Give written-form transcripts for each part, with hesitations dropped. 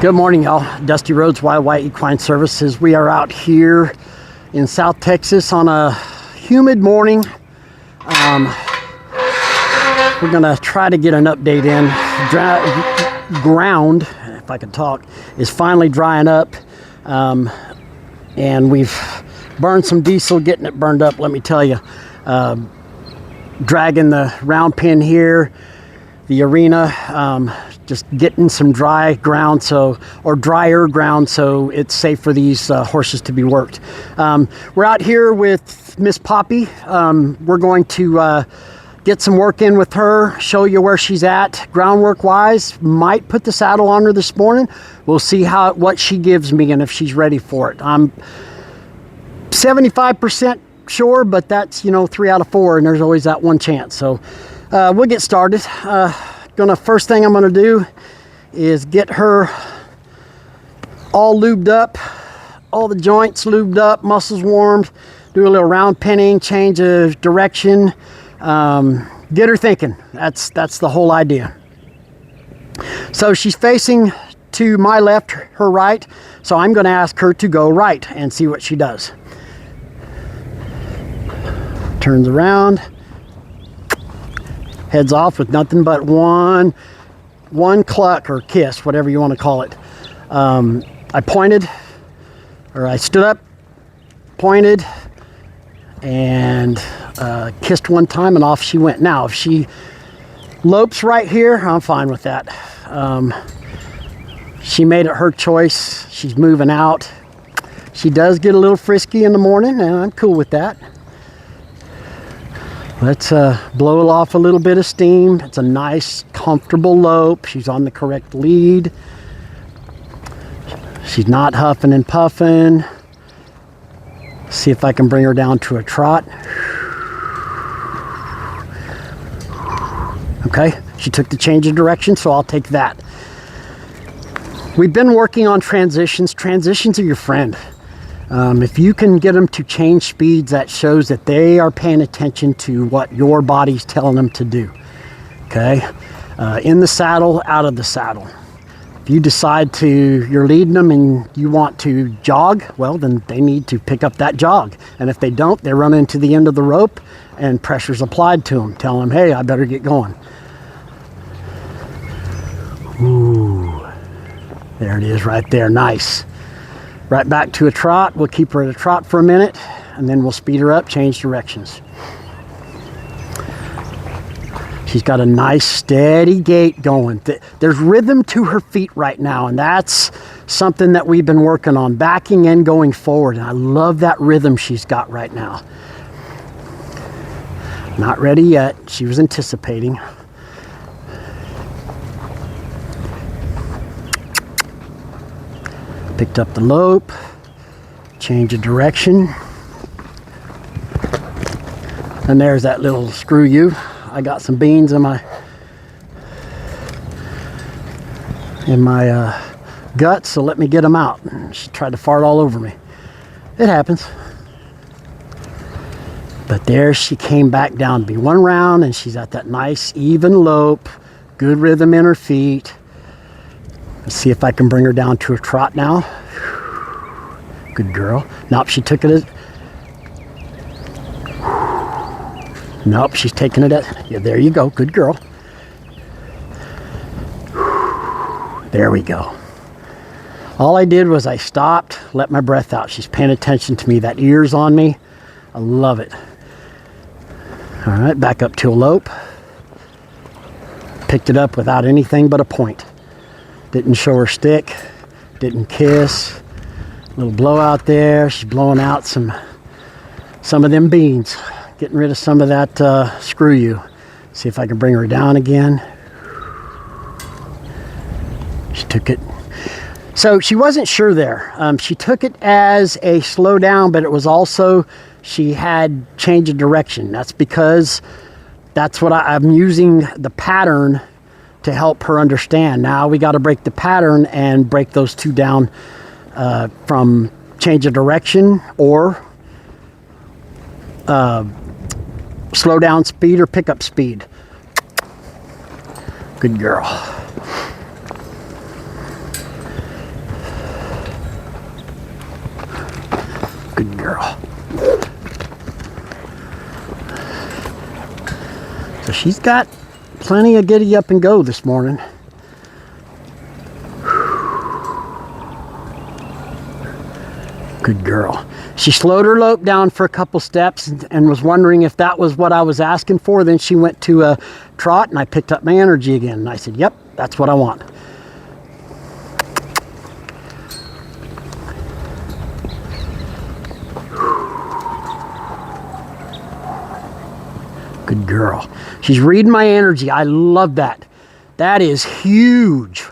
Good morning, y'all. Dusty Roads YY Equine Services. We are out here in South Texas on a humid morning. We're gonna try to get an update in. Ground, if I could talk, is finally drying up, and we've burned some diesel getting it burned up. Let me tell you, dragging the round pin here, the arena, just getting some dry ground, or drier ground, so it's safe for these horses to be worked. We're out here with Miss Poppy. We're going to get some work in with her, show you where she's at groundwork wise. Might put the saddle on her this morning. We'll see what she gives me and if she's ready for it. I'm 75% sure, but that's 3 out of 4, and there's always that one chance. So we'll get started. First thing I'm gonna do is get her all lubed up, all the joints lubed up, muscles warmed, do a little round pinning, change of direction, get her thinking. That's the whole idea. So she's facing to my left, her right, so I'm gonna ask her to go right and see what she does. Turns around, heads off with nothing but one cluck or kiss, whatever you want to call it. I pointed, or I stood up, pointed, and kissed one time, and off she went. Now, if she lopes right here, I'm fine with that. She made it her choice. She's moving out. She does get a little frisky in the morning, and I'm cool with that. Let's blow off a little bit of steam. It's a nice, comfortable lope. She's on the correct lead. She's not huffing and puffing. See if I can bring her down to a trot. Okay, she took the change of direction, so I'll take that. We've been working on transitions. Transitions are your friend. If you can get them to change speeds, that shows that they are paying attention to what your body's telling them to do. Okay? In the saddle, out of the saddle. If you decide you're leading them and you want to jog, well, then they need to pick up that jog. And if they don't, they run into the end of the rope and pressure's applied to them, telling them, hey, I better get going. Ooh, there it is right there, nice. Right back to a trot. We'll keep her at a trot for a minute, and then we'll speed her up, change directions. She's got a nice steady gait going. There's rhythm to her feet right now, and that's something that we've been working on, backing and going forward. And I love that rhythm she's got right now. Not ready yet. She was anticipating. Picked up the lope, change of direction, and there's that little screw you. I got some beans in my guts, so let me get them out. She tried to fart all over me. It happens. But there she came back down to be one round, and she's at that nice even lope, good rhythm in her feet. Let's see if I can bring her down to a trot now. Good girl. Nope, she took it. Nope, she's taking it at. Yeah, there you go. Good girl. There we go. All I did was I stopped, let my breath out. She's paying attention to me. That ear's on me. I love it. All right, back up to a lope. Picked it up without anything but a point. Didn't show her stick, didn't kiss. Little blowout there. She's blowing out some of them beans, getting rid of some of that screw you. See if I can bring her down again. She took it. So she wasn't sure there. She took it as a slow down, but it was also, she had change of direction. That's because that's what I'm using the pattern to help her understand. Now we got to break the pattern and break those two down from change of direction or slow down speed or pick up speed. Good girl. Good girl. So she's got plenty of giddy up and go this morning. Good girl. She slowed her lope down for a couple steps and was wondering if that was what I was asking for. Then she went to a trot and I picked up my energy again. And I said, yep, that's what I want. Good girl. She's reading my energy. I love that. That is huge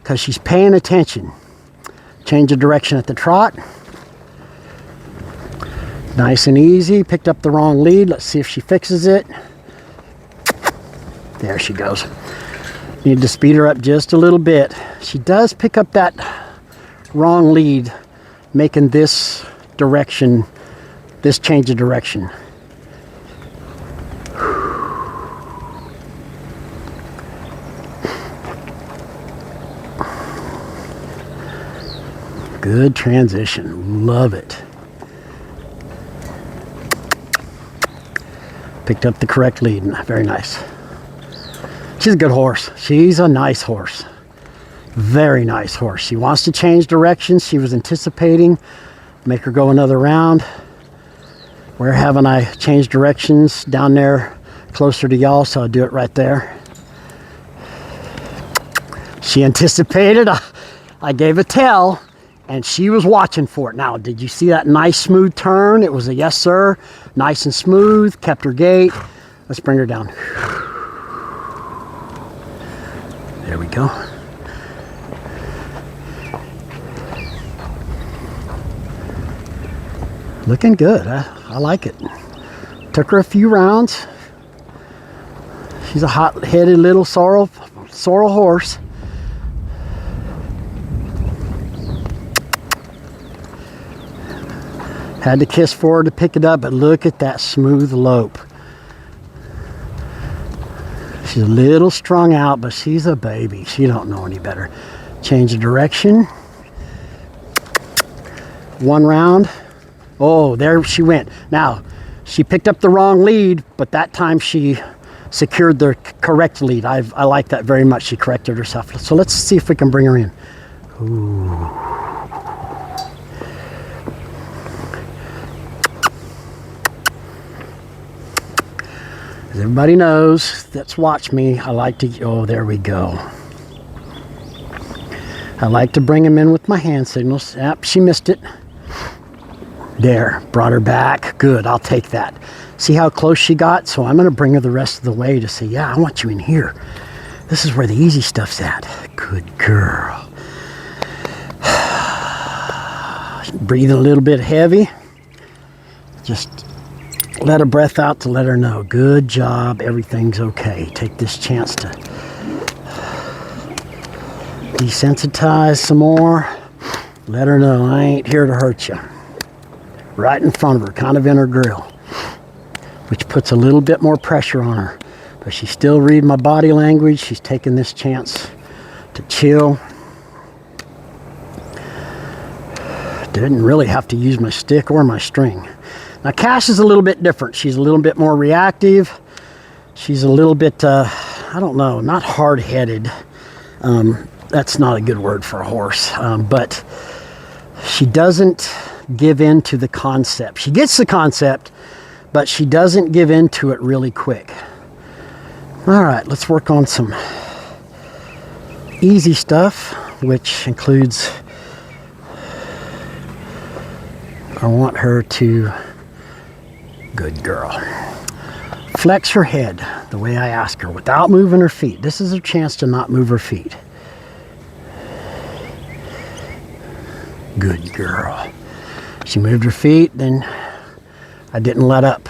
because she's paying attention. Change of direction at the trot. Nice and easy. Picked up the wrong lead. Let's see if she fixes it. There she goes. Need to speed her up just a little bit. She does pick up that wrong lead, making this direction, this change of direction. Good transition. Love it. Picked up the correct lead. Very nice. She's a good horse. She's a nice horse. Very nice horse. She wants to change directions. She was anticipating. Make her go another round. Where haven't I changed directions? Down there closer to y'all, so I'll do it right there. She anticipated. I gave a tell. And she was watching for it. Now, did you see that nice smooth turn? It was a yes, sir. Nice and smooth. Kept her gait. Let's bring her down. There we go. Looking good. I like it. Took her a few rounds. She's a hot-headed little sorrel horse. Had to kiss forward to pick it up, but look at that smooth lope. She's a little strung out, but she's a baby. She don't know any better. Change of direction. One round. Oh, there she went. Now, she picked up the wrong lead, but that time she secured the correct lead. I like that very much. She corrected herself. So let's see if we can bring her in. Ooh. As everybody knows that's watched me, I like to, oh, there we go. I like to bring him in with my hand signals. Yep, she missed it. There, brought her back. Good, I'll take that. See how close she got? So I'm going to bring her the rest of the way to say, yeah, I want you in here. This is where the easy stuff's at. Good girl. Breathing a little bit heavy. Just let her breath out to let her know. Good job. Everything's okay. Take this chance to desensitize some more. Let her know I ain't here to hurt you. Right in front of her, kind of in her grill, which puts a little bit more pressure on her. But she's still reading my body language. She's taking this chance to chill. Didn't really have to use my stick or my string. Now, Cash is a little bit different. She's a little bit more reactive. She's a little bit, I don't know, not hard-headed. That's not a good word for a horse. But she doesn't give in to the concept. She gets the concept, but she doesn't give in to it really quick. All right, let's work on some easy stuff, which includes, I want her to, good girl, flex her head the way I ask her without moving her feet. This is her chance to not move her feet. Good girl. She moved her feet, then I didn't let up.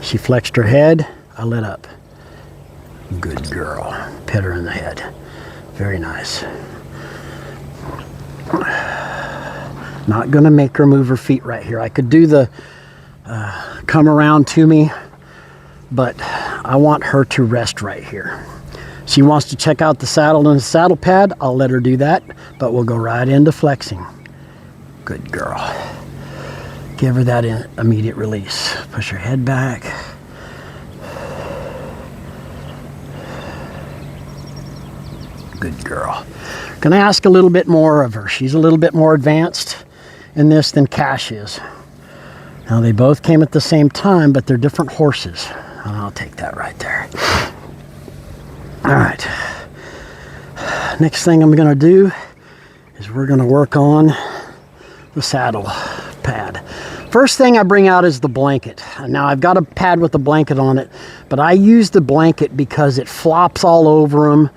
She flexed her head, I let up. Good girl. Pet her in the head. Very nice. Not gonna make her move her feet right here. I could do the come around to me, but I want her to rest right here. She wants to check out the saddle and the saddle pad. I'll let her do that, but we'll go right into flexing. Good girl. Give her that immediate release. Push her head back. Good girl. Gonna ask a little bit more of her. She's a little bit more advanced in this than Cash is. Now they both came at the same time, but they're different horses. And I'll take that right there. All right. Next thing I'm gonna do is we're gonna work on the saddle pad. First thing I bring out is the blanket. Now I've got a pad with a blanket on it, but I use the blanket because it flops all over them.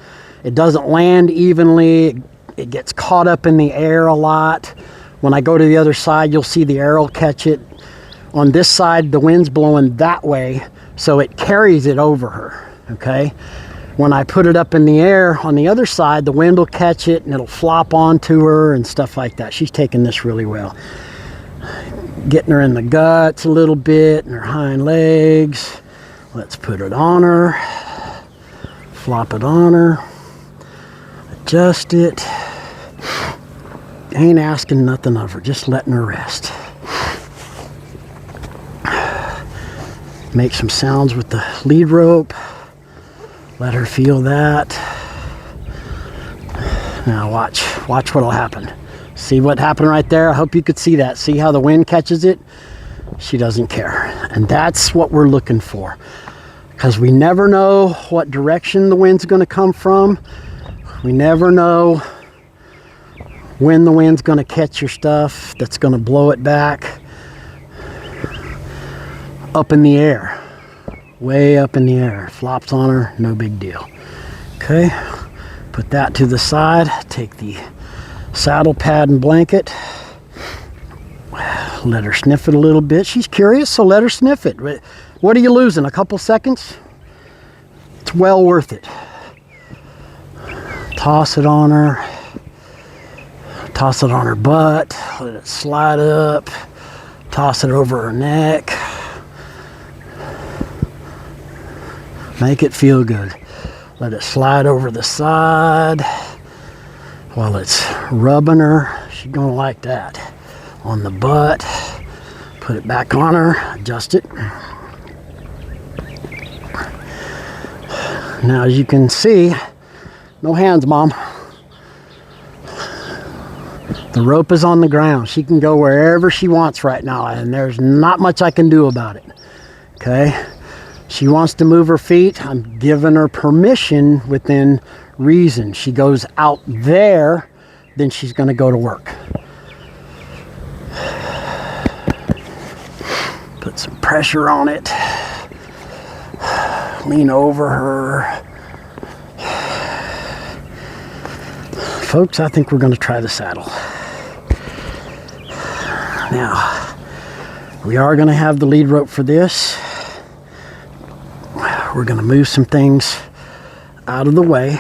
It doesn't land evenly. It gets caught up in the air a lot. When I go to the other side, you'll see the air will catch it. On this side, the wind's blowing that way, so it carries it over her, okay? When I put it up in the air on the other side, the wind will catch it and it'll flop onto her and stuff like that. She's taking this really well. Getting her in the guts a little bit and her hind legs. Let's put it on her. Flop it on her. Adjust it. Ain't asking nothing of her, just letting her rest. Make some sounds with the lead rope. Let her feel that. Now watch what'll happen. See what happened right there? I hope you could see that. See how the wind catches it? She doesn't care. And that's what we're looking for. Because we never know what direction the wind's going to come from. We never know when the wind's going to catch your stuff that's going to blow it back. Up in the air. Way up in the air. Flops on her, no big deal. Okay, put that to the side. Take the saddle pad and blanket. Let her sniff it a little bit. She's curious, so let her sniff it. What are you losing? A couple seconds? It's well worth it. Toss it on her. Toss it on her butt. Let it slide up. Toss it over her neck. Make it feel good. Let it slide over the side while it's rubbing her. She's gonna like that. On the butt. Put it back on her. Adjust it. Now, as you can see, no hands, Mom. The rope is on the ground. She can go wherever she wants right now, and there's not much I can do about it. Okay? She wants to move her feet. I'm giving her permission within reason. She goes out there, then she's going to go to work. Put some pressure on it. Lean over her. Folks, I think we're going to try the saddle. Now, we are going to have the lead rope for this. We're going to move some things out of the way.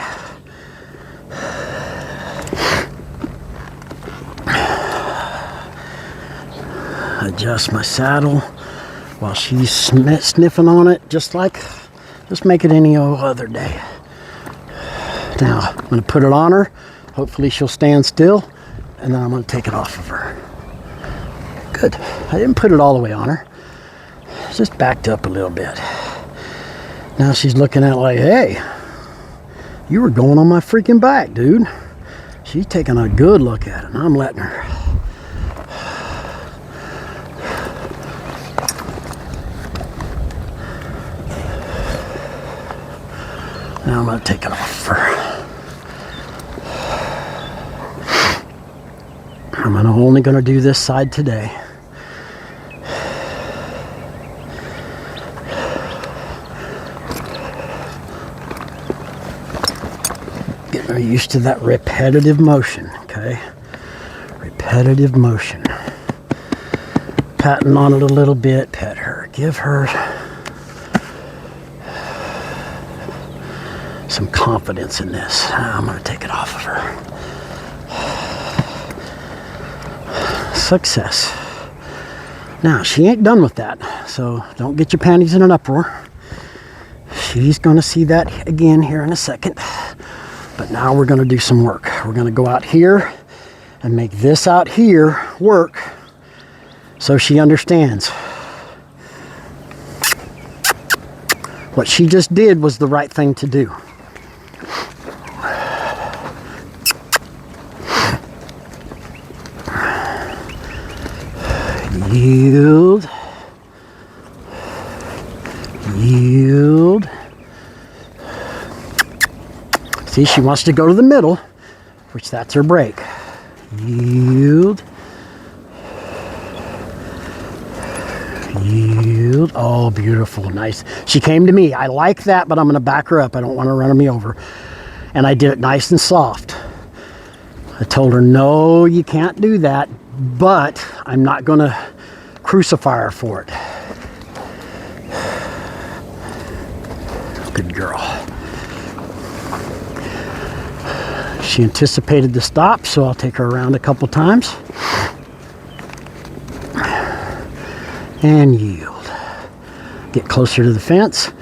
Adjust my saddle while she's sniffing on it, just make it any other day. Now, I'm going to put it on her. Hopefully she'll stand still, and then I'm going to take it off of her. Good. I didn't put it all the way on her. Just backed up a little bit. Now she's looking at it like, hey, you were going on my freaking back, dude. She's taking a good look at it, and I'm letting her. Now I'm going to take it off of her. I'm only going to do this side today. Getting her used to that repetitive motion, okay? Repetitive motion. Patting on it a little bit, pet her, give her some confidence in this. I'm going to take it off of her. Success. Now, she ain't done with that, so don't get your panties in an uproar. She's going to see that again here in a second. But now we're going to do some work. We're going to go out here and make this out here work so she understands. What she just did was the right thing to do. Yield. Yield. See, she wants to go to the middle, which that's her break. Yield. Yield. Oh, beautiful. Nice. She came to me. I like that, but I'm going to back her up. I don't want her running me over. And I did it nice and soft. I told her, no, you can't do that, but I'm not going to crucify her for it. Good girl. She anticipated the stop, so I'll take her around a couple times. And yield. Get closer to the fence.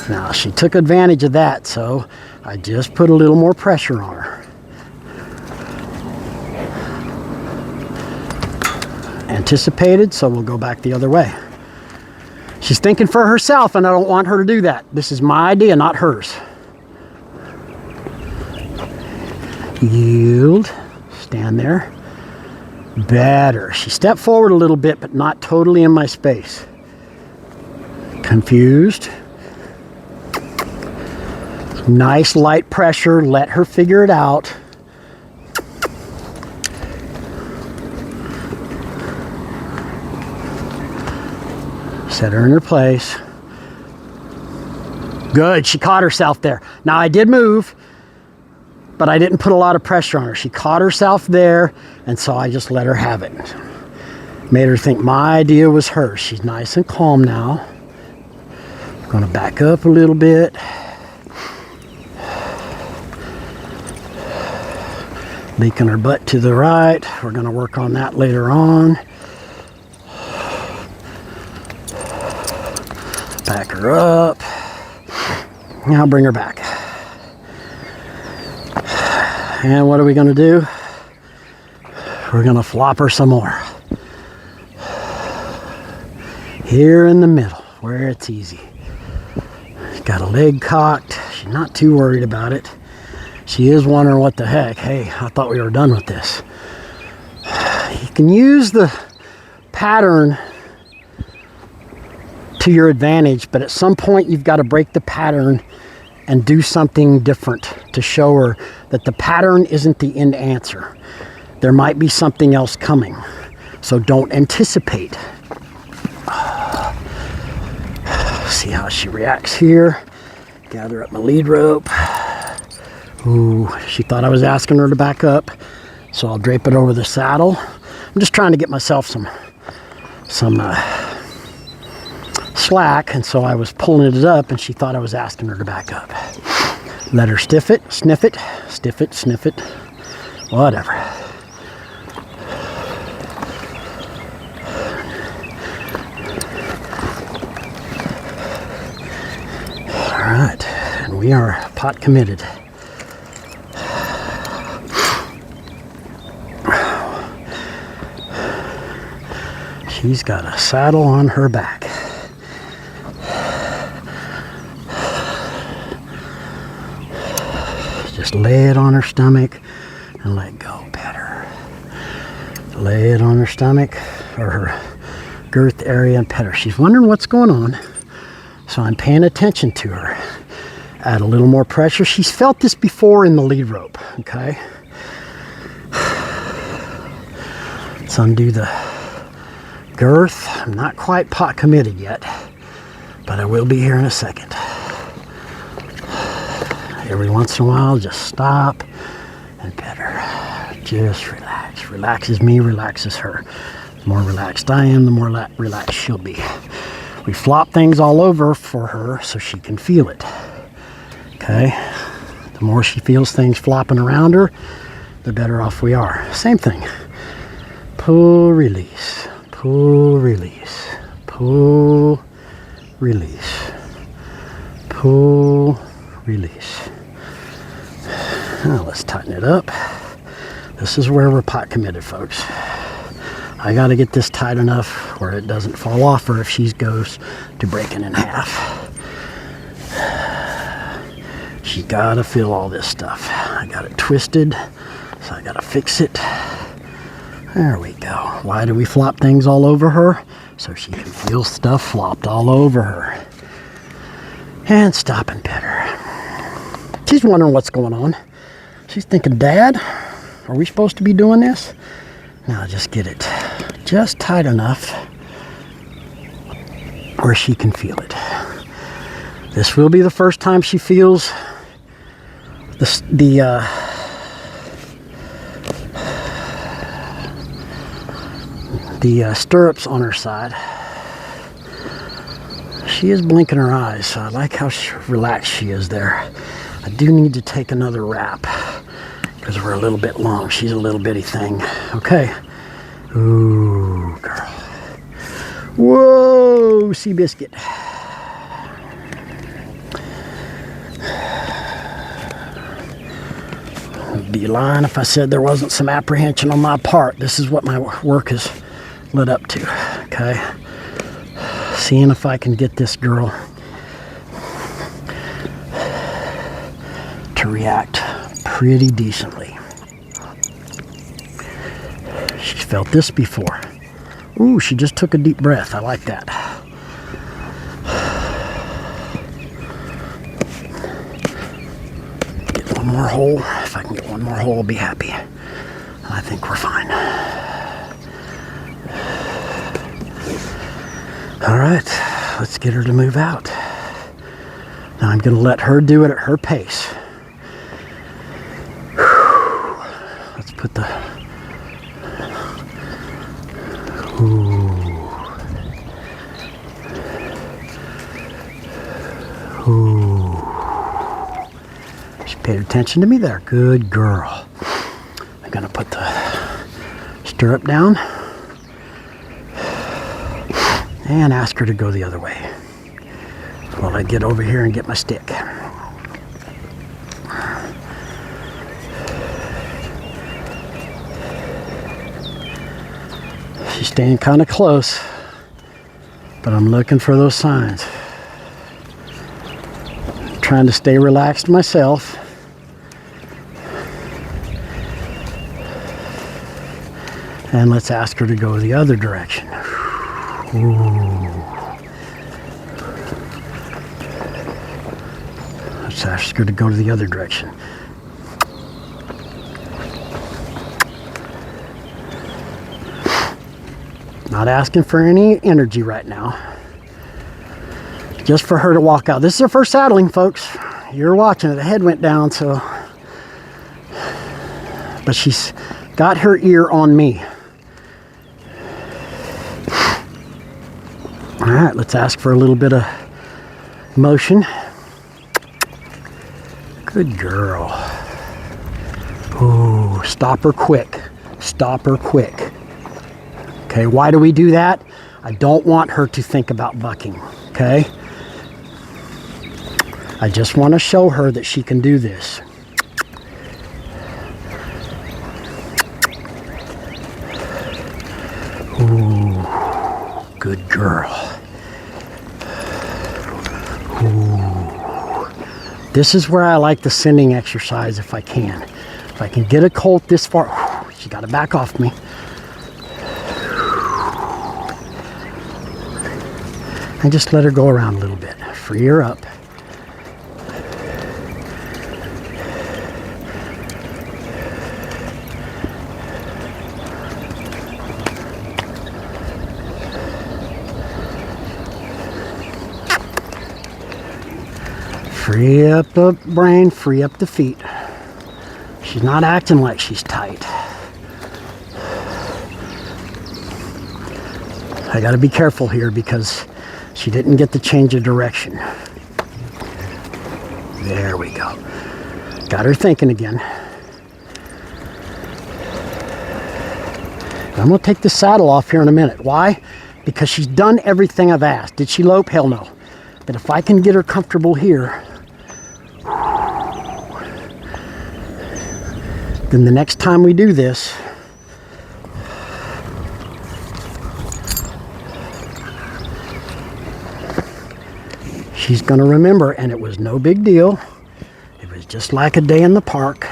Now, she took advantage of that, so I just put a little more pressure on her. Anticipated, so we'll go back the other way. She's thinking for herself, and I don't want her to do that. This is my idea, not hers. Yield. Stand there. Better. She stepped forward a little bit, but not totally in my space. Confused. Nice light pressure. Let her figure it out. Set her in her place. Good. She caught herself there. Now, I did move, but I didn't put a lot of pressure on her. She caught herself there, and so I just let her have it. Made her think my idea was hers. She's nice and calm now. I'm going to back up a little bit. Leaking her butt to the right. We're going to work on that later on. Back her up. Now bring her back. And what are we going to do? We're going to flop her some more. Here in the middle, where it's easy. She's got a leg cocked. She's not too worried about it. She is wondering what the heck. Hey, I thought we were done with this. You can use the pattern to your advantage, but at some point you've got to break the pattern and do something different to show her that the pattern isn't the end answer. There might be something else coming, so don't anticipate. See how she reacts here. Gather up my lead rope. Ooh, she thought I was asking her to back up, so I'll drape it over the saddle. I'm just trying to get myself some slack, and so I was pulling it up, and she thought I was asking her to back up. Let her stiff it, sniff it, stiff it, sniff it, whatever. All right, and we are pot committed. She's got a saddle on her back. Just lay it on her stomach and let go. Better. Lay it on her stomach or her girth area and pet her. She's wondering what's going on, so I'm paying attention to her. Add a little more pressure. She's felt this before in the lead rope, okay? Let's undo the girth. I'm not quite pot committed yet, but I will be here in a second. Every once in a while, just stop and pet her. Just relax. Relaxes me, relaxes her. The more relaxed I am, the more relaxed she'll be. We flop things all over for her so she can feel it. Okay? The more she feels things flopping around her, the better off we are. Same thing. Pull, release. Pull, release. Pull, release. Pull, release. Now let's tighten it up. This is where we're pot committed, folks. I got to get this tight enough where it doesn't fall off, or if she goes to breaking in half. She got to feel all this stuff. I got it twisted, so I got to fix it. There we go. Why do we flop things all over her? So she can feel stuff flopped all over her. And stop and pet her. She's wondering what's going on. She's thinking, Dad, are we supposed to be doing this? Now just get it just tight enough where she can feel it. This will be the first time she feels the stirrups on her side. She is blinking her eyes, so I like how relaxed she is there. I do need to take another wrap because we're a little bit long. She's a little bitty thing. Okay. Ooh, girl. Whoa, sea biscuit. Be lying if I said there wasn't some apprehension on my part. This is what my work has led up to. Okay. Seeing if I can get this girl to react pretty decently. She's felt this before. Ooh, she just took a deep breath. I like that. Get one more hole. If I can get one more hole, I'll be happy. I think we're fine. All right, let's get her to move out. Now I'm going to let her do it at her pace. Let's put the... Ooh. Ooh. She paid attention to me there. Good girl. I'm going to put the stirrup down and ask her to go the other way while I get over here and get my stick. She's staying kind of close, but I'm looking for those signs. I'm trying to stay relaxed myself. And let's ask her to go the other direction. Ooh. Let's ask her to go to the other direction. Not asking for any energy right now. Just for her to walk out. This is her first saddling, folks. You're watching it. The head went down, so... But she's got her ear on me. All right, let's ask for a little bit of motion. Good girl. Ooh, stop her quick. Stop her quick. Okay, why do we do that? I don't want her to think about bucking, okay? I just want to show her that she can do this. Ooh, good girl. Ooh. This is where I like the sending exercise if I can. If I can get a colt this far, whew, she got to back off me. And just let her go around a little bit. Free her up. Free up the brain, free up the feet. She's not acting like she's tight. I got to be careful here because she didn't get the change of direction. There we go. Got her thinking again. I'm going to take the saddle off here in a minute. Why? Because she's done everything I've asked. Did she lope? Hell no. But if I can get her comfortable here, then the next time we do this, she's going to remember, and it was no big deal. It was just like a day in the park.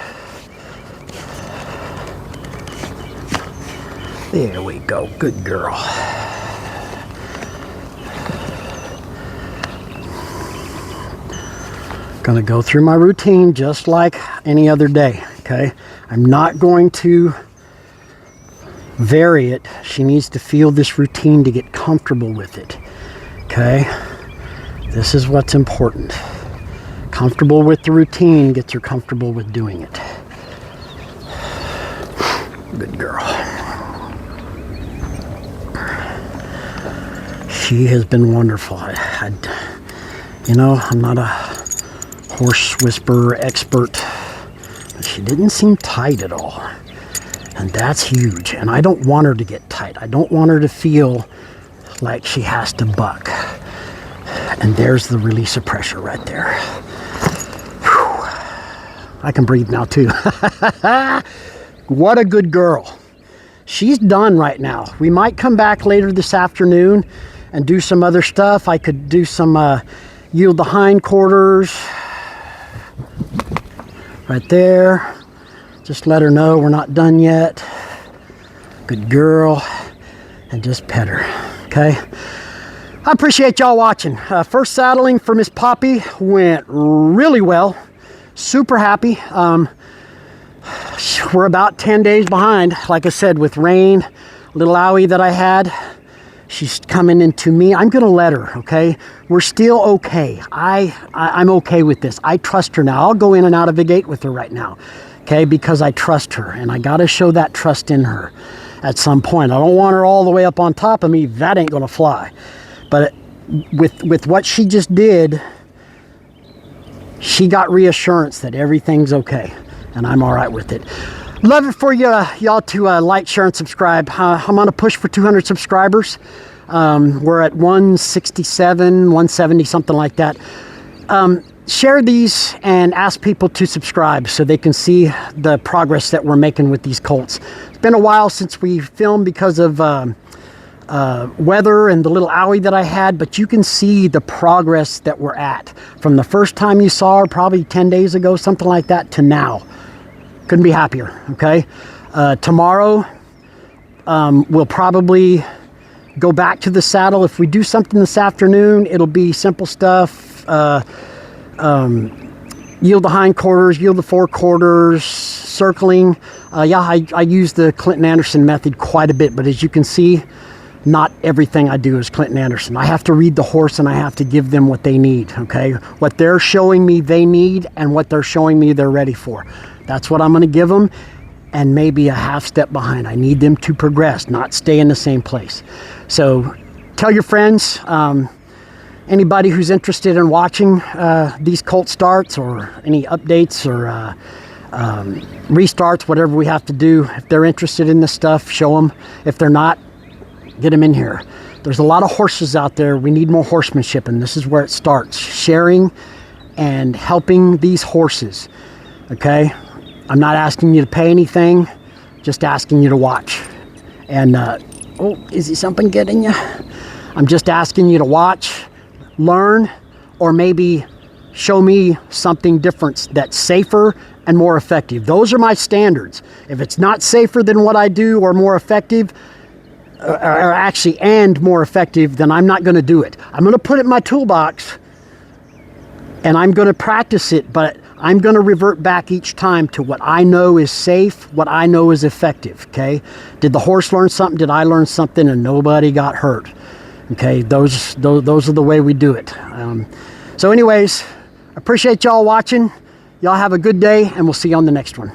There we go. Good girl. Gonna go through my routine just like any other day, okay? I'm not going to vary it. She needs to feel this routine to get comfortable with it, okay? This is what's important. Comfortable with the routine gets her comfortable with doing it. Good girl. She has been wonderful. You know, I'm not a horse whisperer expert, but she didn't seem tight at all. And that's huge. And I don't want her to get tight. I don't want her to feel like she has to buck. And there's the release of pressure right there. Whew. I can breathe now too. What a good girl. She's done right now. We might come back later this afternoon and do some other stuff. I could do some yield the hindquarters right there. Just let her know we're not done yet. Good girl. And just pet her, okay? I appreciate y'all watching. First saddling for Miss Poppy went really well. Super happy. We're about 10 days behind, like I said, with rain, little owie that I had. She's coming into me. I'm gonna let her, okay? We're still okay. I'm okay with this. I trust her now. I'll go in and out of the gate with her right now, okay? Because I trust her, and I gotta show that trust in her at some point. I don't want her all the way up on top of me. That ain't gonna fly. But with what she just did, she got reassurance that everything's okay, and I'm all right with it. Love it for y'all to like, share, and subscribe. I'm on a push for 200 subscribers. We're at 167, 170, something like that. Share these and ask people to subscribe so they can see the progress that we're making with these colts. It's been a while since we filmed because of weather and the little owie that I had, but you can see the progress that we're at from the first time you saw her, probably 10 days ago, something like that, to now. Couldn't be happier, okay? Tomorrow, we'll probably go back to the saddle. If we do something this afternoon, it'll be simple stuff. Yield the hindquarters, yield the forequarters, circling. Yeah, I use the Clinton Anderson method quite a bit, but as you can see, not everything I do is Clinton Anderson. I have to read the horse and I have to give them what they need, okay? What they're showing me they need and what they're showing me they're ready for. That's what I'm gonna give them, and maybe a half step behind. I need them to progress, not stay in the same place. So tell your friends, anybody who's interested in watching these colt starts or any updates or restarts, whatever we have to do, if they're interested in this stuff, show them. If they're not, get them in here. There's a lot of horses out there. We need more horsemanship, and this is where it starts. Sharing and helping these horses, okay? I'm not asking you to pay anything, just asking you to watch. And, oh, is there something getting you? I'm just asking you to watch, learn, or maybe show me something different that's safer and more effective. Those are my standards. If it's not safer than what I do or more effective, or actually and more effective, then I'm not gonna do it. I'm gonna put it in my toolbox and I'm gonna practice it, but I'm gonna revert back each time to what I know is safe, what I know is effective, okay? Did the horse learn something? Did I learn something and nobody got hurt? Okay, those are the way we do it. So anyways, appreciate y'all watching. Y'all have a good day and we'll see you on the next one.